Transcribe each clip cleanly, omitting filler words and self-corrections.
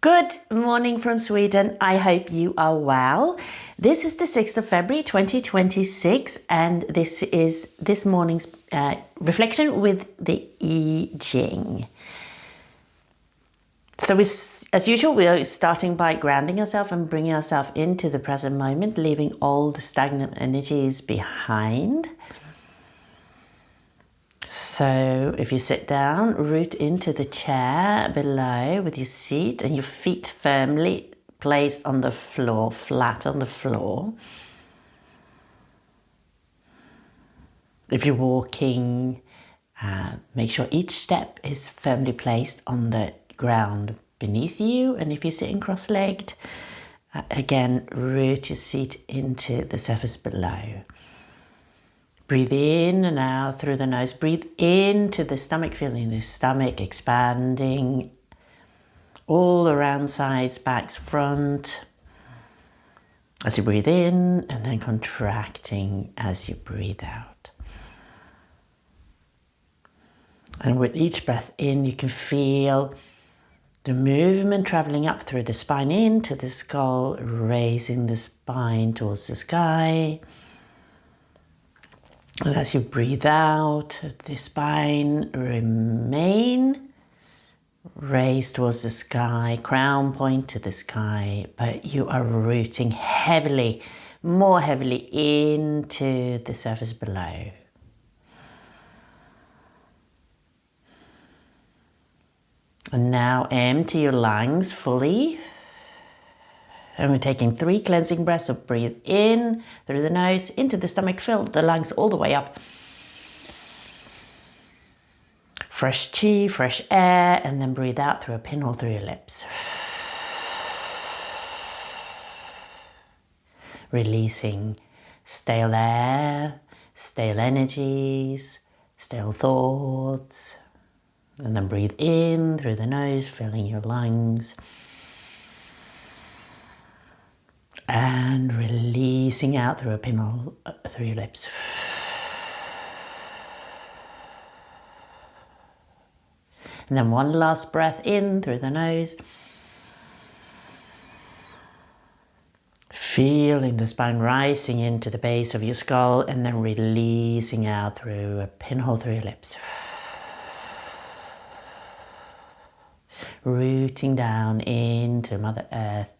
Good morning from Sweden. I hope you are well. This is the 6th of February 2026 and this is this morning's reflection with the I Ching. So as usual, we are starting by grounding ourselves and bringing ourselves into the present moment, leaving all the stagnant energies behind. So if you sit down, root into the chair below with your seat and your feet firmly placed on the floor, flat on the floor. If you're walking, make sure each step is firmly placed on the ground beneath you. And if you're sitting cross-legged, again, root your seat into the surface below. Breathe in and out through the nose. Breathe into the stomach, feeling the stomach expanding all around sides, backs, front. As you breathe in and then contracting as you breathe out. And with each breath in, you can feel the movement traveling up through the spine into the skull, raising the spine towards the sky. And as you breathe out, the spine remain raised towards the sky, crown point to the sky, but you are rooting heavily, more heavily into the surface below. And now empty your lungs fully. And we're taking 3 cleansing breaths. So breathe in through the nose, into the stomach, fill the lungs all the way up. Fresh chi, fresh air, and then breathe out through a pinhole through your lips. Releasing stale air, stale energies, stale thoughts. And then breathe in through the nose, filling your lungs. And releasing out through a pinhole through your lips. And then one last breath in through the nose. Feeling the spine rising into the base of your skull and then releasing out through a pinhole through your lips. Rooting down into Mother Earth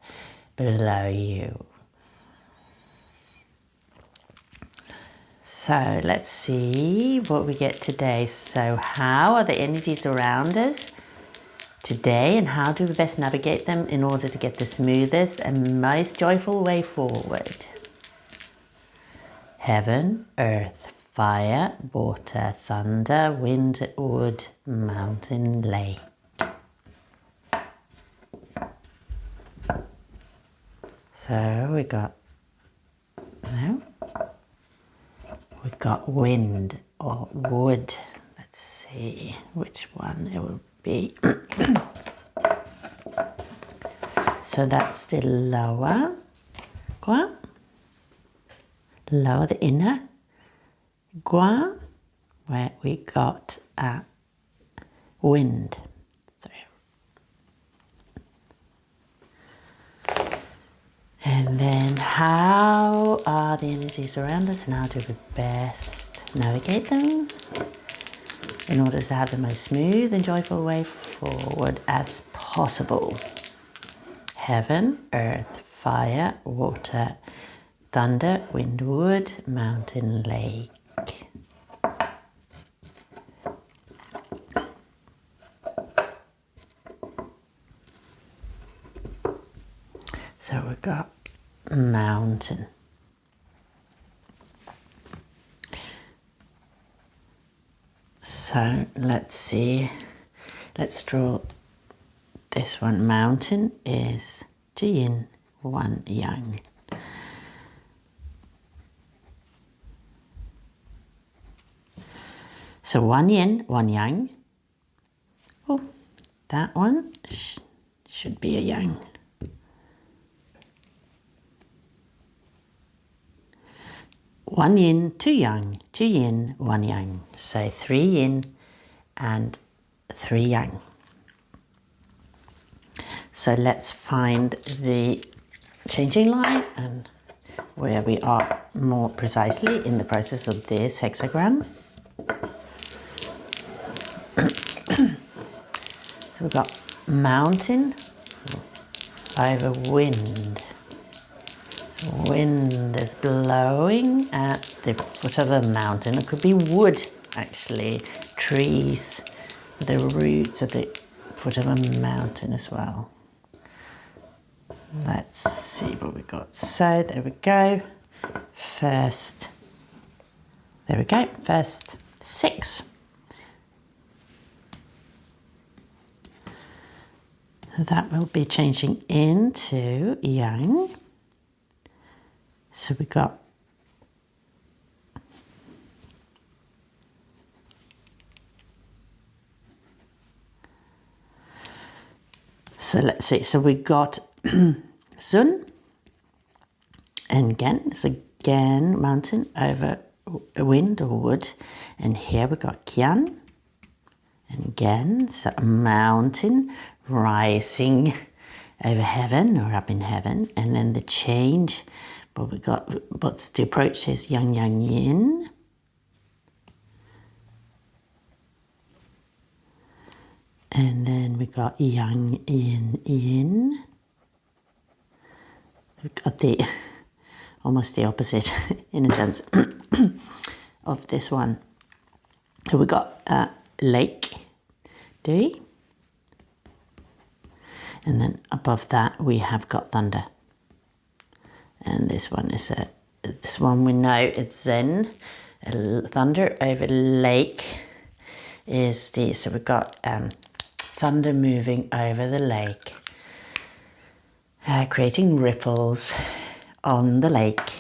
below you. So let's see what we get today. So how are the energies around us today and how do we best navigate them in order to get the smoothest and most joyful way forward? Heaven, earth, fire, water, thunder, wind, wood, mountain, lake. So we've got wind or wood. Let's see which one it will be. So that's the lower, the inner, where we got wind. And then how are the energies around us and how do we best navigate them in order to have the most smooth and joyful way forward as possible? Heaven, earth, fire, water, thunder, wind, wood, mountain, lake. So we've got mountain. So let's see, let's draw this one. Mountain is 2 yin, 1 yang. So 1 yin, 1 yang. Oh, that one should be a yang. 1 yin, 2 yang, 2 yin, 1 yang. So 3 yin and 3 yang. So let's find the changing line and where we are more precisely in the process of this hexagram. So we've got mountain over wind. Wind is blowing at the foot of a mountain. It could be wood, actually, trees, the roots at the foot of a mountain as well. Let's see what we got. So there we go. First 6. That will be changing into yang. So we got so let's see. So we got sun and again, so again mountain over wind or wood, and here we got qian, and again so a mountain rising over heaven or up in heaven, and then the change. But we got what's the approach is yang yang yin. And then we got yang yin yin. We got the almost the opposite in a sense of this one. So we got lake, do, and then above that we have got thunder. And this one is this one we know it's Zen. Thunder over lake is the, so we've got thunder moving over the lake, creating ripples on the lake.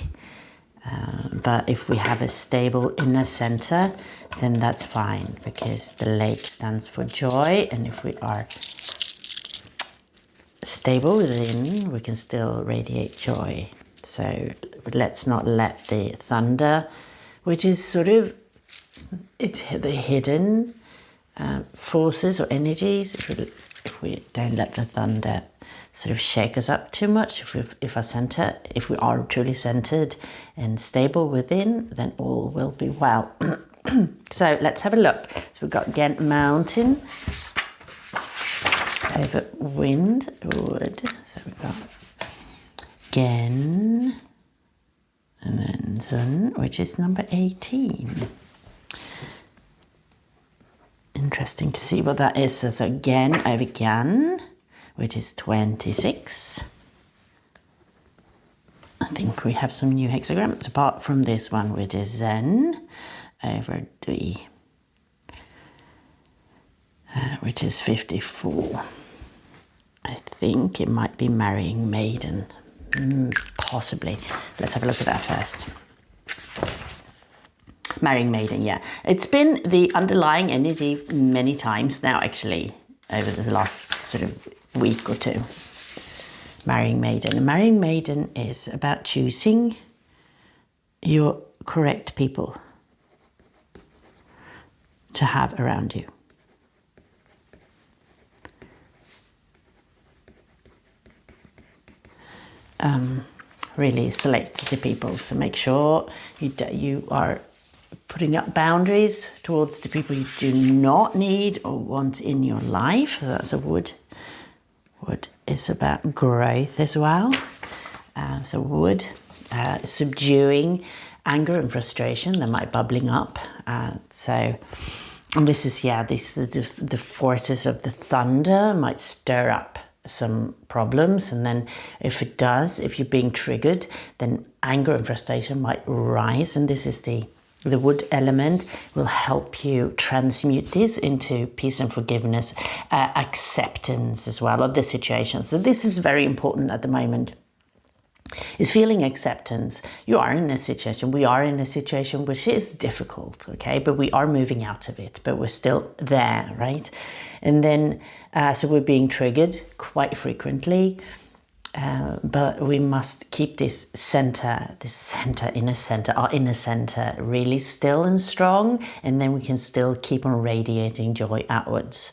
But if we have a stable inner center, then that's fine, because the lake stands for joy, and if we are stable within, we can still radiate joy. So let's not let the thunder, which is sort of the hidden forces or energies, if we don't let the thunder sort of shake us up too much, if we are truly centered and stable within, then all will be well. So let's have a look. So we've got again mountain over wind, wood. So we've got again, and then sun, which is number 18. Interesting to see what that is. So again over Gyan, which is 26. I think we have some new hexagrams apart from this one, which is Zen over Dui, which is 54. I think it might be marrying Maiden. Possibly. Let's have a look at that first. Marrying Maiden, yeah. It's been the underlying energy many times now, actually, over the last sort of week or two. Marrying Maiden. And marrying Maiden is about choosing your correct people to have around you. Really select the people. So make sure you are putting up boundaries towards the people you do not need or want in your life. So that's a wood. Wood is about growth as well. So wood, subduing anger and frustration that might bubbling up. And this is, the forces of the thunder might stir up some problems, and then if you're being triggered, then anger and frustration might rise, and this is the wood element will help you transmute this into peace and forgiveness, acceptance as well of the situation. So this is very important at the moment, is feeling acceptance. You are in a situation, we are in a situation which is difficult, okay, but we are moving out of it, but we're still there, right? And then so we're being triggered quite frequently, but we must keep this inner center really still and strong, and then we can still keep on radiating joy outwards,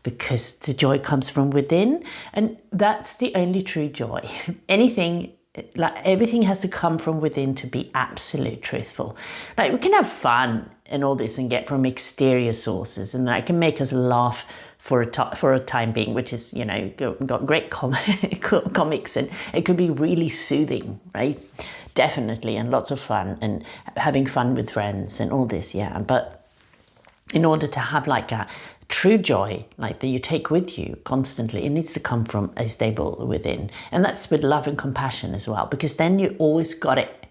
because the joy comes from within, and that's the only true joy. Everything has to come from within to be absolute truthful. Like, we can have fun and all this and get from exterior sources, and that can make us laugh for a time being, which is, got great comics, and it could be really soothing, right? Definitely, and lots of fun, and having fun with friends and all this, yeah. But in order to have like a true joy, like that you take with you constantly, it needs to come from a stable within. And that's with love and compassion as well, because then you always got it,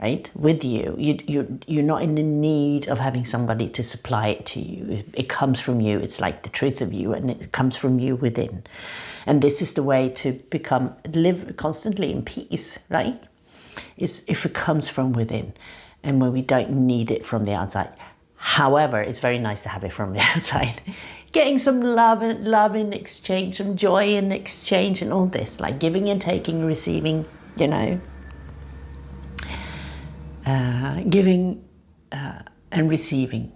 right, with you. You're not in the need of having somebody to supply it to you. It comes from you. It's like the truth of you, and it comes from you within. And this is the way to live constantly in peace, right? Is if it comes from within, and when we don't need it from the outside. However, it's very nice to have it from the outside. Getting some love in exchange, some joy in exchange, and all this, like giving and taking, receiving, giving and receiving.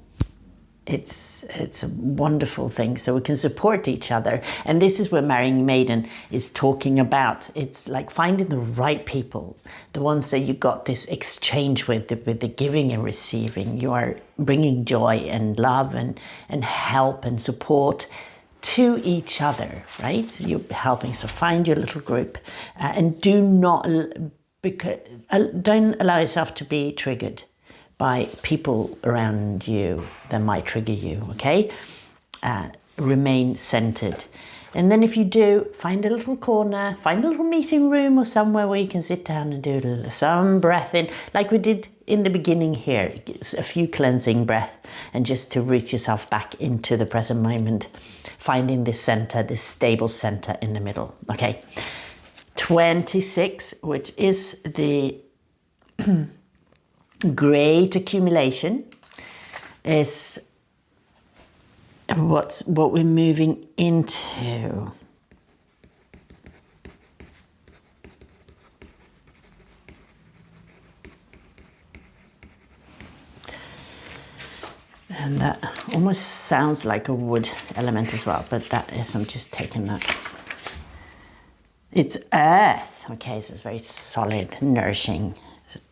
It's a wonderful thing, so we can support each other. And this is where Marrying Maiden is talking about. It's like finding the right people, the ones that you got this exchange with the giving and receiving. You are bringing joy and love and help and support to each other, right? You're helping, so find your little group, and don't allow yourself to be triggered by people around you that might trigger you, okay? Remain centered. And then if you do, find a little corner, find a little meeting room or somewhere where you can sit down and do some breath in, like we did in the beginning here, a few cleansing breath, and just to root yourself back into the present moment, finding this center, this stable center in the middle, okay? 26, which is the great accumulation, is what we're moving into. And that almost sounds like a wood element as well, but that is, I'm just taking that. It's earth, okay, so it's very solid, nourishing.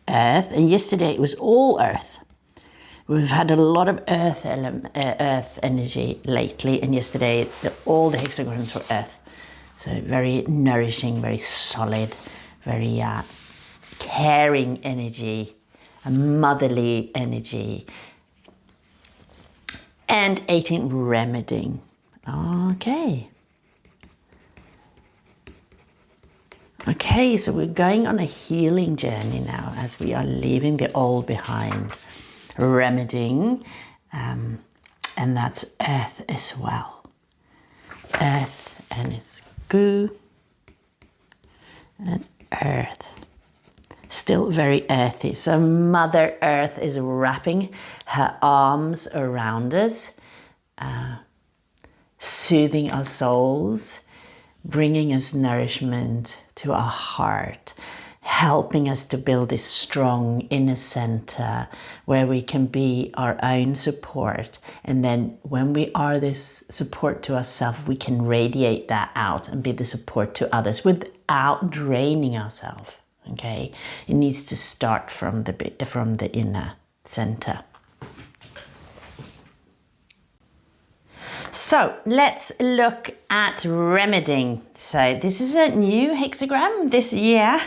Earth, and yesterday it was all earth. We've had a lot of earth energy lately, and yesterday all the hexagrams were earth. So very nourishing, very solid, very caring energy, a motherly energy. And 18, remedying. Okay. Okay, so we're going on a healing journey now as we are leaving the old behind, remedying, and that's earth as well. Earth, and it's goo and earth. Still very earthy. So Mother Earth is wrapping her arms around us, soothing our souls, bringing us nourishment to our heart, helping us to build this strong inner center where we can be our own support. And then when we are this support to ourselves, we can radiate that out and be the support to others without draining ourselves. Okay, it needs to start from the inner center. So let's look at remedying. So this is a new hexagram this year.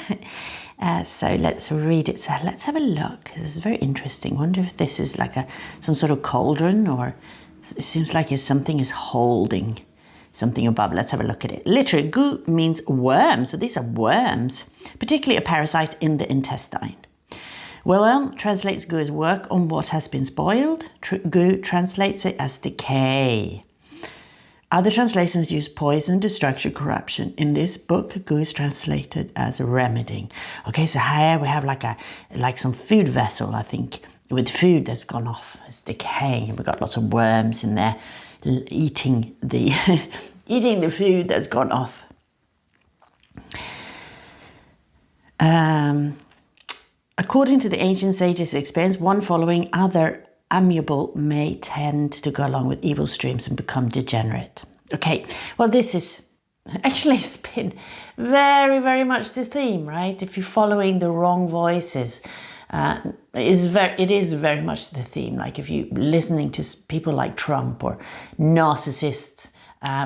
So let's read it. So let's have a look. It's very interesting. I wonder if this is like some sort of cauldron, or it seems like something is holding something above. Let's have a look at it. Literally, goo means worm. So these are worms, particularly a parasite in the intestine. Wilhelm translates goo as work on what has been spoiled. Goo translates it as decay. Other translations use poison, destruction, corruption. In this book, goo is translated as remedying. Okay, so here we have like some food vessel, I think, with food that's gone off. It's decaying. We've got lots of worms in there eating the eating the food that's gone off. According to the ancient sages' experience, one following amiable may tend to go along with evil streams and become degenerate. Okay, well, this is actually, it's been very, very much the theme, right? If you're following the wrong voices, it is very much the theme. Like if you're listening to people like Trump or narcissists,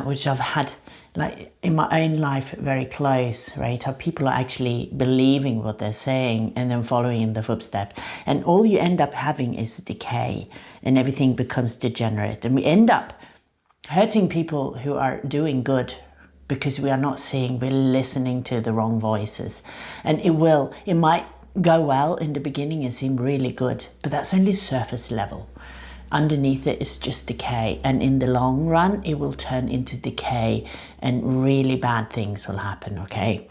which I've had like in my own life very close, right? How people are actually believing what they're saying and then following in the footsteps. And all you end up having is decay and everything becomes degenerate. And we end up hurting people who are doing good because we are not seeing, we're listening to the wrong voices. And it might go well in the beginning and seem really good, but that's only surface level. Underneath it is just decay, and in the long run it will turn into decay and really bad things will happen, okay?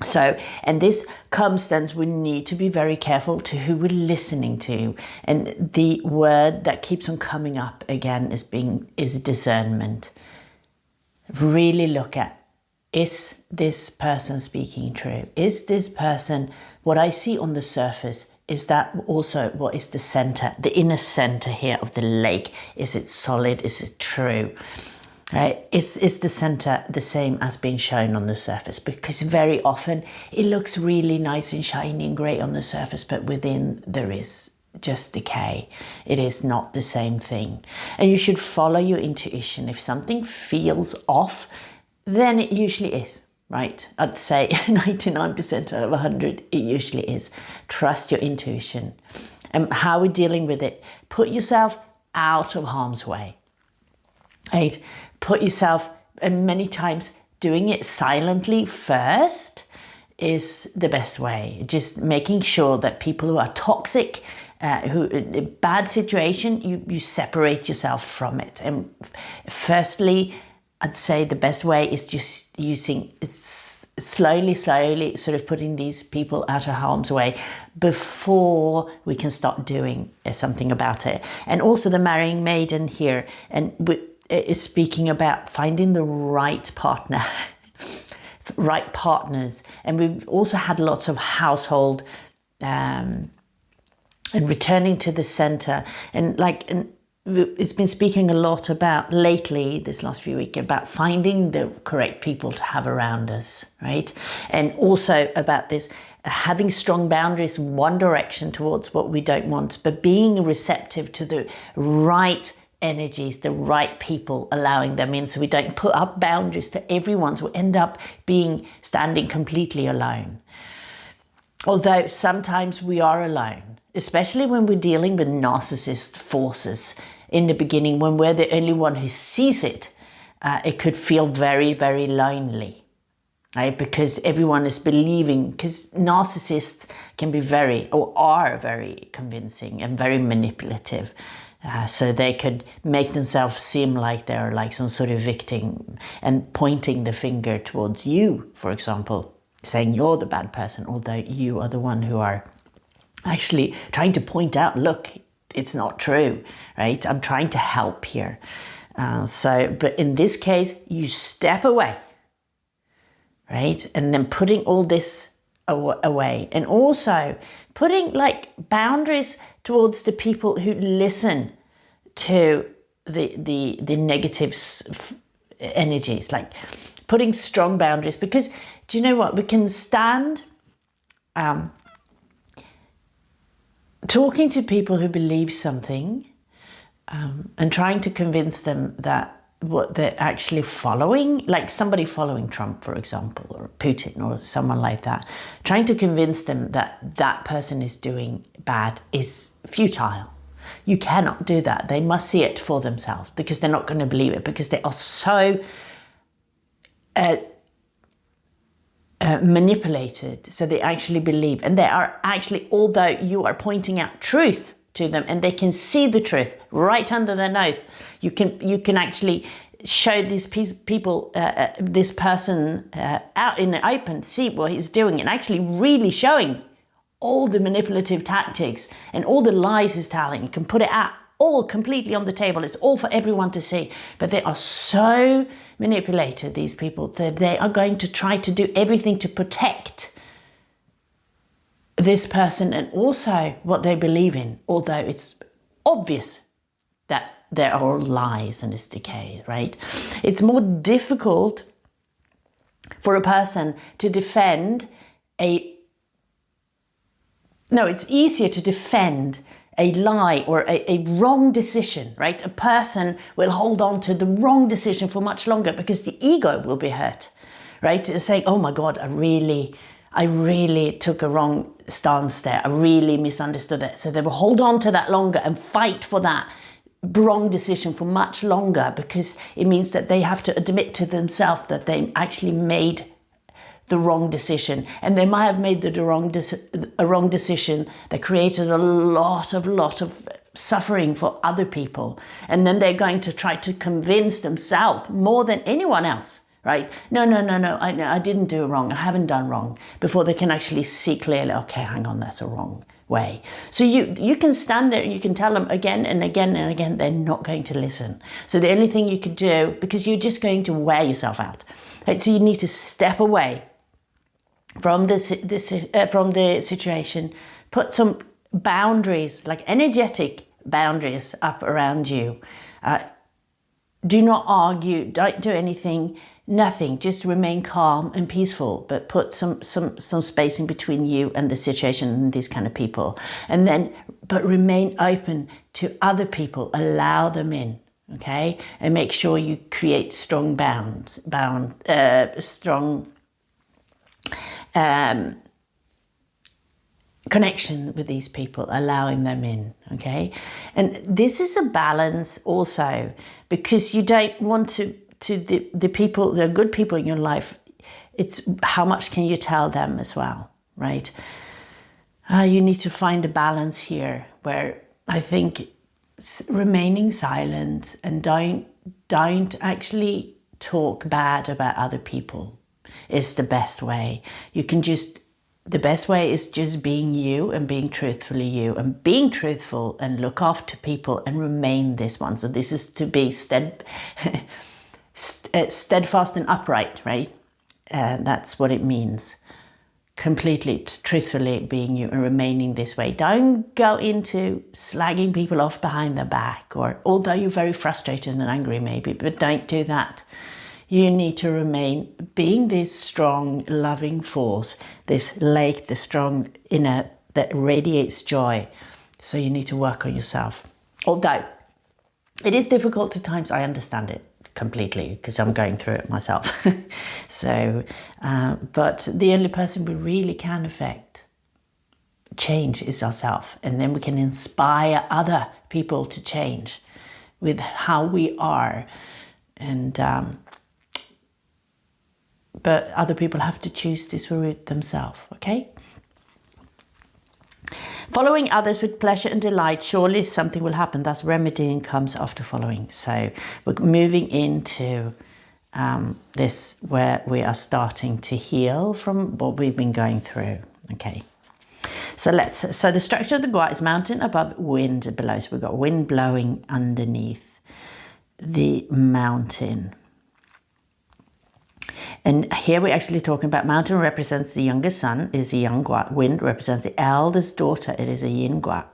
So, and this comes then, we need to be very careful to who we're listening to. And the word that keeps on coming up again is discernment. Really look at, is this person speaking true? Is this person, what I see on the surface, is that also what is the center, the inner center here of the lake? Is it solid? Is it true? Right? Is the center the same as being shown on the surface? Because very often it looks really nice and shiny and great on the surface, but within there is just decay. It is not the same thing. And you should follow your intuition. If something feels off, then it usually is, right? I'd say 99% out of 100, it usually is. Trust your intuition. And how we're dealing with it, put yourself out of harm's way. Right? Put yourself, and many times doing it silently first is the best way. Just making sure that people who are toxic, who a bad situation, you separate yourself from it. And firstly, I'd say the best way is just using slowly sort of putting these people out of harm's way before we can start doing something about it. And also the marrying maiden here is speaking about finding the right partner, right partners. And we've also had lots of household and returning to the center, and it's been speaking a lot about lately, this last few weeks, about finding the correct people to have around us, right? And also about this, having strong boundaries in one direction towards what we don't want, but being receptive to the right energies, the right people, allowing them in, so we don't put up boundaries to everyone, so we end up standing completely alone. Although sometimes we are alone, especially when we're dealing with narcissist forces in the beginning, when we're the only one who sees it, it could feel very, very lonely, right? Because everyone is believing, because narcissists are very convincing and very manipulative. So they could make themselves seem like they're like some sort of victim and pointing the finger towards you, for example, saying you're the bad person, although you are the one who are actually trying to point out, look, it's not true, right? I'm trying to help here. But in this case, you step away, right? And then putting all this away, and also putting like boundaries towards the people who listen to the negative energies, like putting strong boundaries. Because do you know what? We can stand talking to people who believe something and trying to convince them that what they're actually following, like somebody following Trump, for example, or Putin or someone like that, trying to convince them that that person is doing bad is futile. You cannot do that. They must see it for themselves, because they're not going to believe it, because they are so manipulated, so they actually believe, and they are actually, although you are pointing out truth to them and they can see the truth right under their nose, you can actually show these people, this person out in the open, see what he's doing, and actually really showing all the manipulative tactics and all the lies he's telling. You can put it out all completely on the table. It's all for everyone to see. But they are so manipulated, these people, that they are going to try to do everything to protect this person and also what they believe in, although it's obvious that there are lies and it's decay, right? It's more difficult for a person to defend it's easier to defend a lie or a wrong decision, right? A person will hold on to the wrong decision for much longer because the ego will be hurt, right? Saying, oh my God, I really took a wrong stance there. I really misunderstood that. So they will hold on to that longer and fight for that wrong decision for much longer, because it means that they have to admit to themselves that they actually made the wrong decision, and they might have made a wrong decision that created a lot of suffering for other people, and then they're going to try to convince themselves more than anyone else, right? No, I didn't do wrong, I haven't done wrong, before they can actually see clearly, okay, hang on, that's a wrong way. So you can stand there and you can tell them again and again and again, they're not going to listen. So the only thing you could do, because you're just going to wear yourself out, right? So you need to step away from the situation, put some boundaries, like energetic boundaries up around you. Do not argue, don't do anything, nothing, just remain calm and peaceful, but put some space in between you and the situation and these kind of people. And then, but remain open to other people, allow them in, okay? And make sure you create strong connection with these people, allowing them in, okay? And this is a balance also, because you don't want to the people, the good people in your life, it's how much can you tell them as well, right? You need to find a balance here where I think remaining silent and don't actually talk bad about other people is the best way. The best way is just being you and being truthfully you and being truthful and look after people and remain this one. So this is to be steadfast and upright, right? That's what it means. Completely, truthfully being you and remaining this way. Don't go into slagging people off behind their back, or although you're very frustrated and angry maybe, but don't do that. You need to remain being this strong, loving force, this lake, the strong inner that radiates joy. So you need to work on yourself. Although it is difficult at times, I understand it completely because I'm going through it myself. So, but the only person we really can affect change is ourselves, and then we can inspire other people to change with how we are. And but other people have to choose this route themselves, okay? Following others with pleasure and delight, surely something will happen. Thus, remedying comes after following. So we're moving into this where we are starting to heal from what we've been going through, okay? So the structure of the gua is mountain above, wind below. So we've got wind blowing underneath the mountain. And here we're actually talking about mountain represents the youngest son, is a yang gua. Wind represents the eldest daughter, it is a yin gua.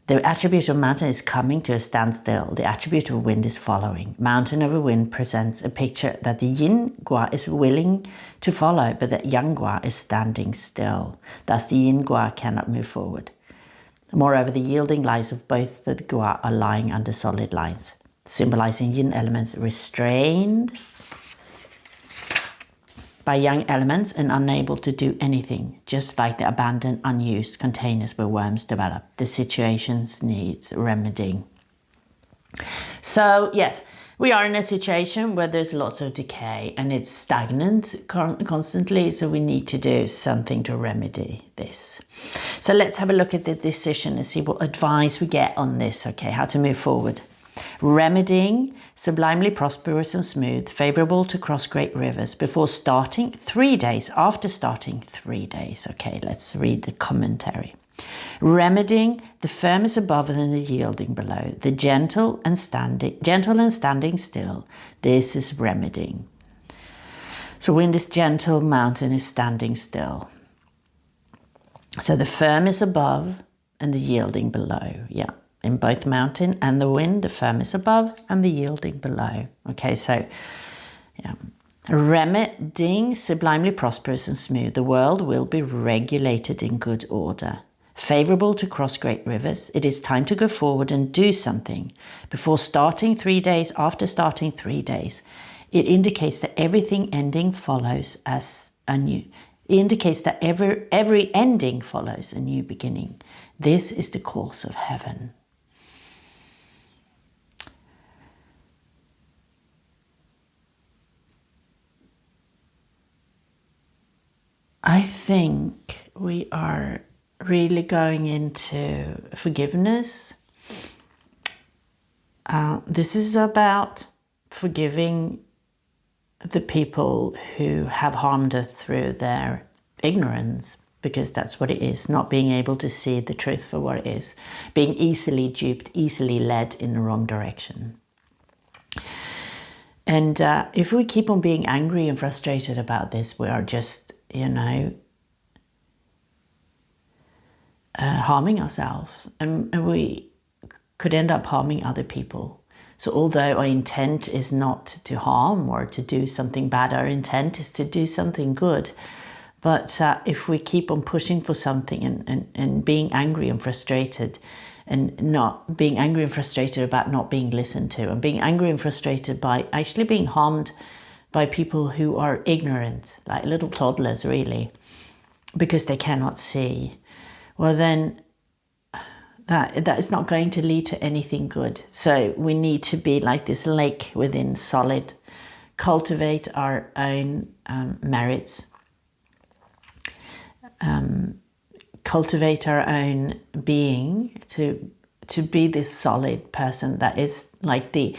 The attribute of mountain is coming to a standstill. The attribute of wind is following. Mountain over wind presents a picture that the yin gua is willing to follow, but the yang gua is standing still. Thus the yin gua cannot move forward. Moreover, the yielding lines of both the gua are lying under solid lines, symbolizing yin elements restrained by yang elements and unable to do anything, just like the abandoned, unused containers where worms develop. The situation needs remedying. So yes, we are in a situation where there's lots of decay and it's stagnant constantly, so we need to do something to remedy this. So let's have a look at the decision and see what advice we get on this, okay, how to move forward. Remedying, sublimely prosperous and smooth, favourable to cross great rivers, before starting 3 days, after starting 3 days. Okay, let's read the commentary. Remedying, the firm is above and the yielding below, the gentle and standing still. This is remedying. So wind is gentle, mountain is standing still. So the firm is above and the yielding below, yeah. in both mountain and the wind, the firm is above and the yielding below. Okay, so yeah. Remedying sublimely prosperous and smooth, the world will be regulated in good order. Favorable to cross great rivers, it is time to go forward and do something. Before starting 3 days, after starting 3 days, it indicates that everything ending follows as a new. It indicates that every ending follows a new beginning. This is the course of heaven. I think we are really going into forgiveness. This is about forgiving the people who have harmed us through their ignorance, because that's what it is, not being able to see the truth for what it is, being easily duped, easily led in the wrong direction. And if we keep on being angry and frustrated about this, we are just, harming ourselves, and we could end up harming other people. So although our intent is not to harm or to do something bad, our intent is to do something good. But if we keep on pushing for something and being angry and frustrated, and not being angry and frustrated about not being listened to, and being angry and frustrated by actually being harmed by people who are ignorant, like little toddlers really, because they cannot see, well then that is not going to lead to anything good. So we need to be like this lake within solid, cultivate our own merits, cultivate our own being to be this solid person that is like the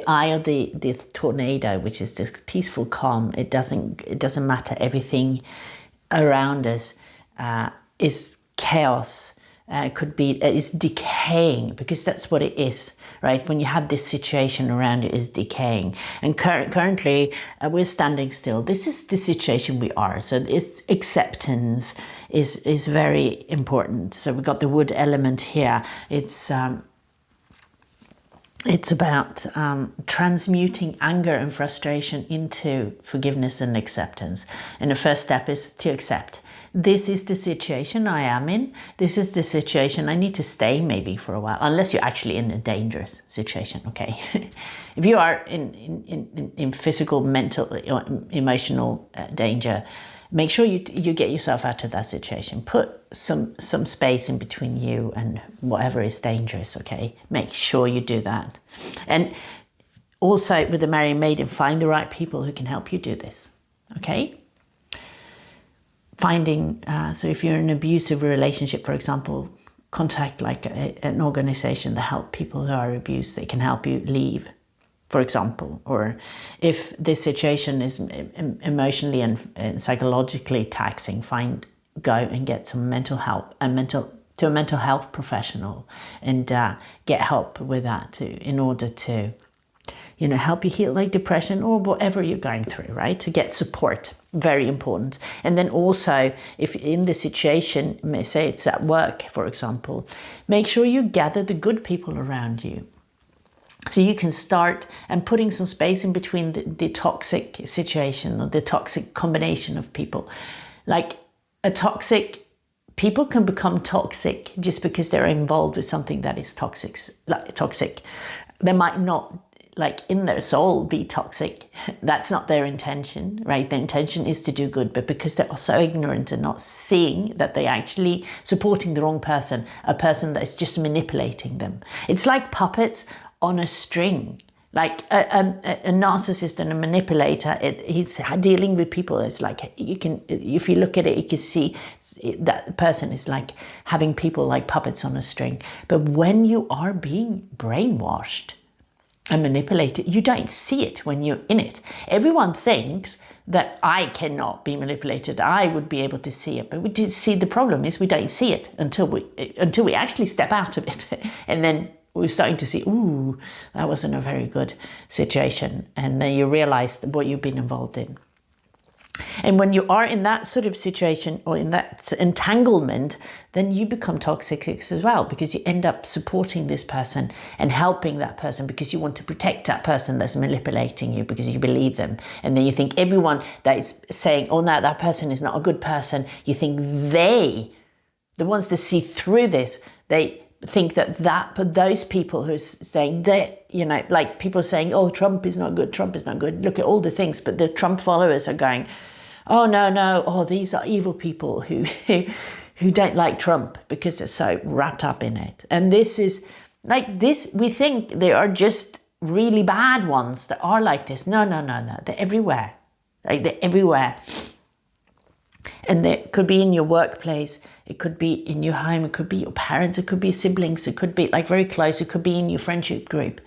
eye of the tornado, which is this peaceful calm. It doesn't matter. Everything around us is chaos. Is decaying, because that's what it is, right? When you have this situation around it, is decaying. And currently we're standing still. This is the situation we are. So it's acceptance is very important. So we've got the wood element here. It's about transmuting anger and frustration into forgiveness and acceptance. And the first step is to accept. This is the situation I am in. This is the situation I need to stay maybe for a while, unless you're actually in a dangerous situation, okay? If you are in physical, mental, or emotional danger, make sure you get yourself out of that situation. Put some space in between you and whatever is dangerous, okay? Make sure you do that. And also with the marrying maiden, find the right people who can help you do this, okay? Finding, so if you're in an abusive relationship, for example, contact like an organization that help people who are abused. They can help you leave, for example. Or if this situation is emotionally and psychologically taxing, go and get some mental help to a mental health professional, and get help with that too, in order to help you heal, like depression or whatever you're going through, right? To get support, very important. And then also, if in the situation, say it's at work, for example, make sure you gather the good people around you. So you can start and putting some space in between the toxic situation or the toxic combination of people. Like people can become toxic just because they're involved with something that is toxic. They might not, like in their soul, be toxic. That's not their intention, right? Their intention is to do good, but because they're so ignorant and not seeing that they're actually supporting the wrong person, a person that is just manipulating them. It's like puppets on a string. Like a narcissist and a manipulator, he's dealing with people. It's like if you look at it, you can see that person is like having people like puppets on a string. But when you are being brainwashed and manipulated, you don't see it when you're in it. Everyone thinks that I cannot be manipulated. I would be able to see it, but we do see. The problem is we don't see it until we actually step out of it, and then we're starting to see, ooh, that wasn't a very good situation, and then you realize what you've been involved in. And when you are in that sort of situation or in that entanglement, then you become toxic as well, because you end up supporting this person and helping that person because you want to protect that person that's manipulating you, because you believe them. And then you think everyone that is saying, oh no, that person is not a good person, you think the ones that see through this, they think but those people who are saying that, you know, like people saying, oh, Trump is not good, look at all the things, but the Trump followers are going, oh no, oh, these are evil people who don't like Trump because they're so wrapped up in it. And this is like this, we think they are just really bad ones that are like this. No, they're everywhere. Like, they're everywhere. And it could be in your workplace, it could be in your home, it could be your parents, it could be siblings, it could be like very close, it could be in your friendship group.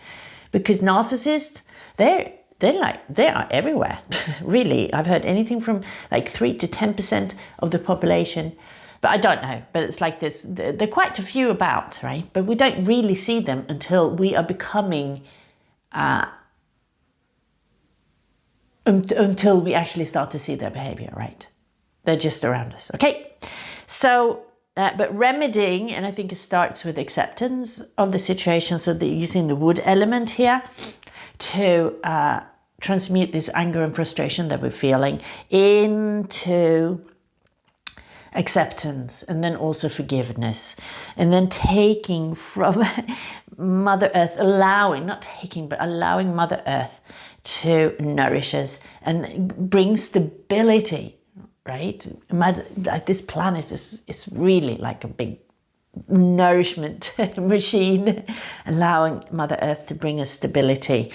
Because narcissists, they are everywhere. Really, I've heard anything from like 3 to 10% of the population, but I don't know. But it's like this, there are quite a few about, right? But we don't really see them until we are becoming, until we actually start to see their behavior, right? They're just around us, okay? So, but remedying, and I think it starts with acceptance of the situation, so that using the wood element here to transmute this anger and frustration that we're feeling into acceptance, and then also forgiveness, and then taking from Mother Earth, allowing Mother Earth to nourish us and bring stability. Right? Like, this planet is really like a big nourishment machine, allowing Mother Earth to bring us stability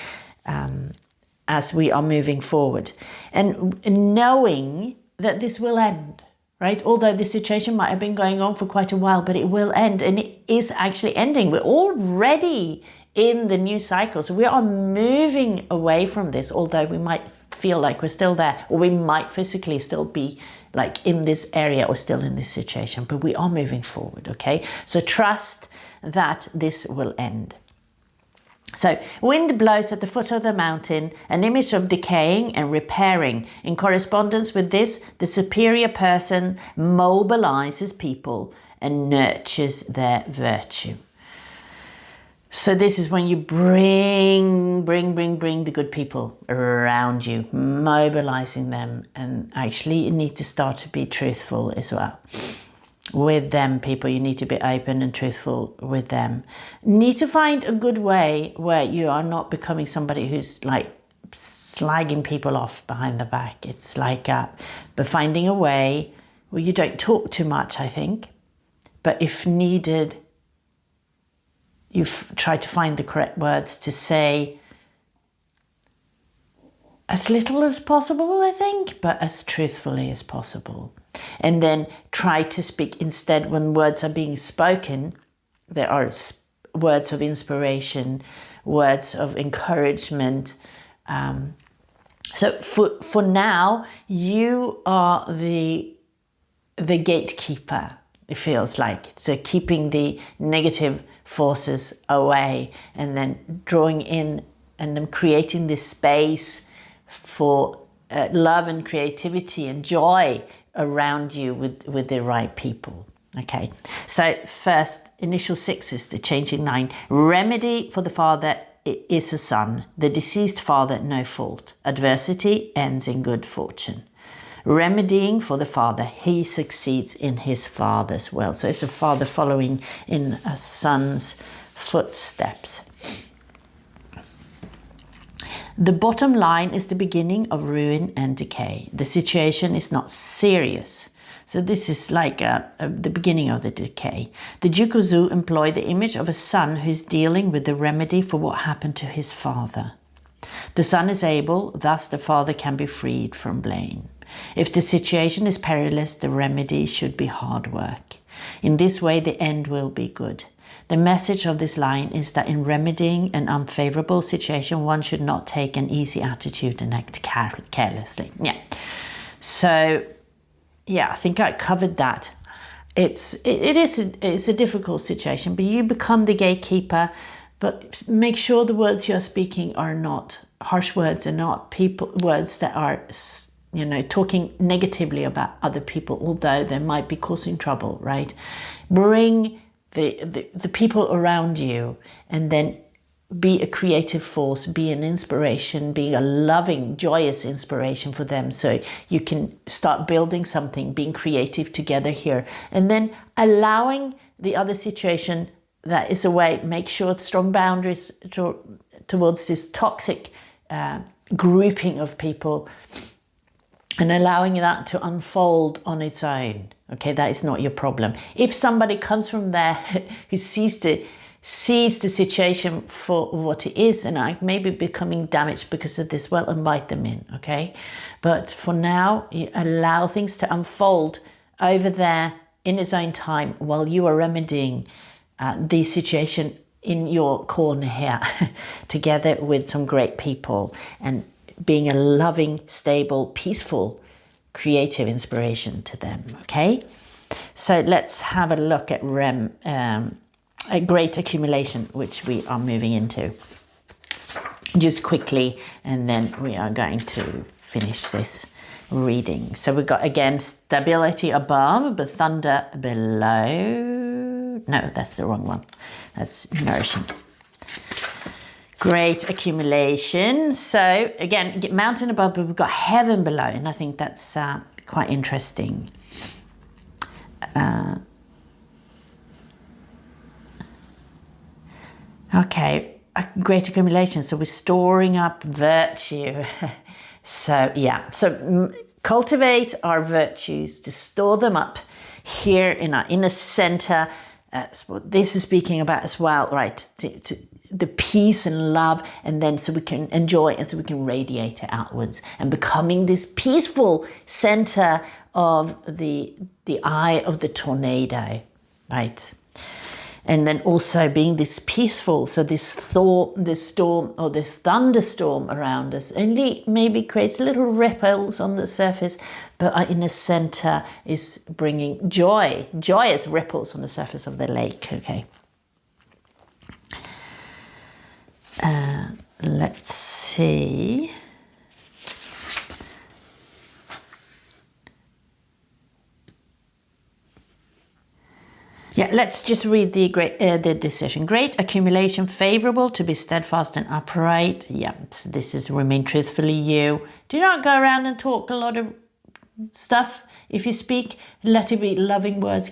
as we are moving forward. And knowing that this will end, right? Although the situation might have been going on for quite a while, but it will end, and it is actually ending. We're already in the new cycle. So we are moving away from this, although we might feel like we're still there, or we might physically still be like in this area or still in this situation, but we are moving forward, okay? So trust that this will end. So wind blows at the foot of the mountain, an image of decaying and repairing. In correspondence with this, the superior person mobilizes people and nurtures their virtue. So this is when you bring the good people around you, mobilizing them, and actually you need to start to be truthful as well with them. People, you need to be open and truthful with them. Need to find a good way where you are not becoming somebody who's like slagging people off behind the back. It's like, but finding a way where you don't talk too much, I think, but if needed, you try to find the correct words to say as little as possible, I think, but as truthfully as possible. And then try to speak instead, when words are being spoken, there are words of inspiration, words of encouragement. So for now, you are the gatekeeper, it feels like. So keeping the negative forces away, and then drawing in and then creating this space for love and creativity and joy around you with the right people. Okay, so first, initial 6 is the changing 9. Remedy for the father is a son, the deceased father no fault. Adversity ends in good fortune. Remedying for the father, he succeeds in his father's will. So it's a father following in a son's footsteps. The bottom line is the beginning of ruin and decay. The situation is not serious. So this is like the beginning of the decay. The Duke of Zhou employed the image of a son who's dealing with the remedy for what happened to his father. The son is able, thus the father can be freed from blame. If the situation is perilous, the remedy should be hard work. In this way, the end will be good. The message of this line is that in remedying an unfavorable situation, one should not take an easy attitude and act carelessly. Yeah. So, yeah, I think I covered that. It's a difficult situation, but you become the gatekeeper. But make sure the words you're speaking are not harsh words and not words that are talking negatively about other people, although they might be causing trouble, right? Bring the people around you, and then be a creative force, be an inspiration, be a loving, joyous inspiration for them, so you can start building something, being creative together here, and then allowing the other situation that is away. Make sure strong boundaries towards this toxic grouping of people, and allowing that to unfold on its own. Okay, that is not your problem. If somebody comes from there who sees the situation for what it is, and I may be becoming damaged because of this, well, invite them in, okay? But for now, you allow things to unfold over there in its own time while you are remedying the situation in your corner here together with some great people, and being a loving, stable, peaceful, creative inspiration to them, okay? So let's have a look at a great accumulation, which we are moving into just quickly, and then we are going to finish this reading. So we've got, again, stability above, but thunder below. No, that's the wrong one. That's nourishing. Great accumulation. So again, mountain above, but we've got heaven below, and I think that's quite interesting. Okay, great accumulation. So we're storing up virtue. So yeah, so cultivate our virtues, to store them up here in our inner center. That's what this is speaking about as well, right? To the peace and love, and then so we can enjoy, and so we can radiate it outwards, and becoming this peaceful center of the eye of the tornado, right? And then also being this peaceful, so this storm or this thunderstorm around us only maybe creates little ripples on the surface, but our inner center is bringing joyous ripples on the surface of the lake, okay? Let's see. Yeah, let's just read the decision. Great accumulation, favorable to be steadfast and upright. Yeah, so this is remain truthfully you. Do not go around and talk a lot of stuff. If you speak, let it be loving words,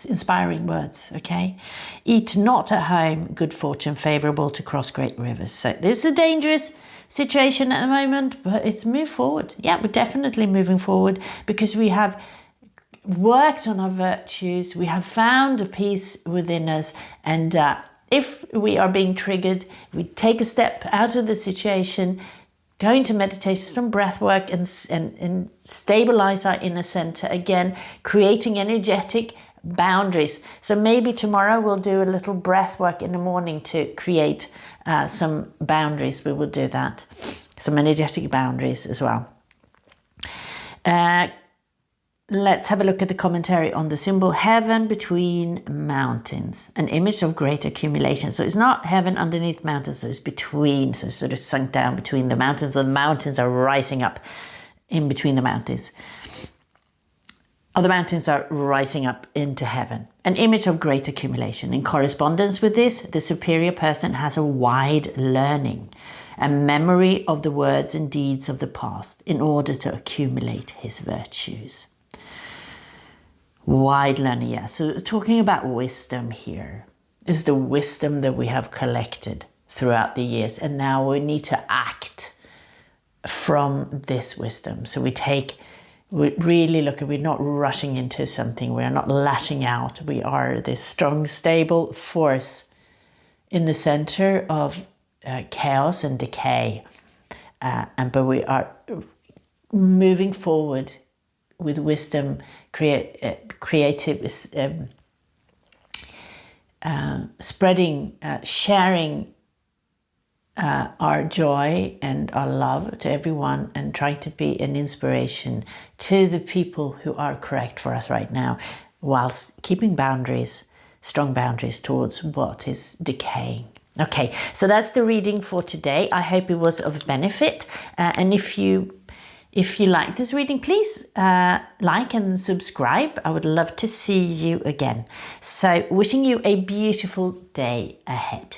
inspiring words, okay? Eat not at home, good fortune, favorable to cross great rivers. So this is a dangerous situation at the moment, but it's move forward. Yeah, we're definitely moving forward because we have worked on our virtues, we have found a peace within us, and if we are being triggered, we take a step out of the situation, go into meditation, some breath work, and stabilize our inner center again, creating energetic boundaries. So maybe tomorrow we'll do a little breath work in the morning to create some boundaries. We will do that, some energetic boundaries as well. Let's have a look at the commentary on the symbol heaven between mountains, an image of great accumulation. So it's not heaven underneath mountains, so it's between, so it's sort of sunk down between the mountains. The mountains are rising up in between the mountains. Other mountains are rising up into heaven. An image of great accumulation. In correspondence with this, the superior person has a wide learning, a memory of the words and deeds of the past in order to accumulate his virtues. Wide learning, yeah. So talking about wisdom here is the wisdom that we have collected throughout the years, and now we need to act from this wisdom. So we really look at, we're not rushing into something, we are not lashing out, we are this strong, stable force in the center of chaos and decay, but we are moving forward with wisdom, creative, spreading, sharing our joy and our love to everyone, and trying to be an inspiration to the people who are correct for us right now, whilst keeping boundaries, strong boundaries towards what is decaying. Okay, so that's the reading for today. I hope it was of benefit, and if If you like this reading, please like and subscribe. I would love to see you again. So wishing you a beautiful day ahead.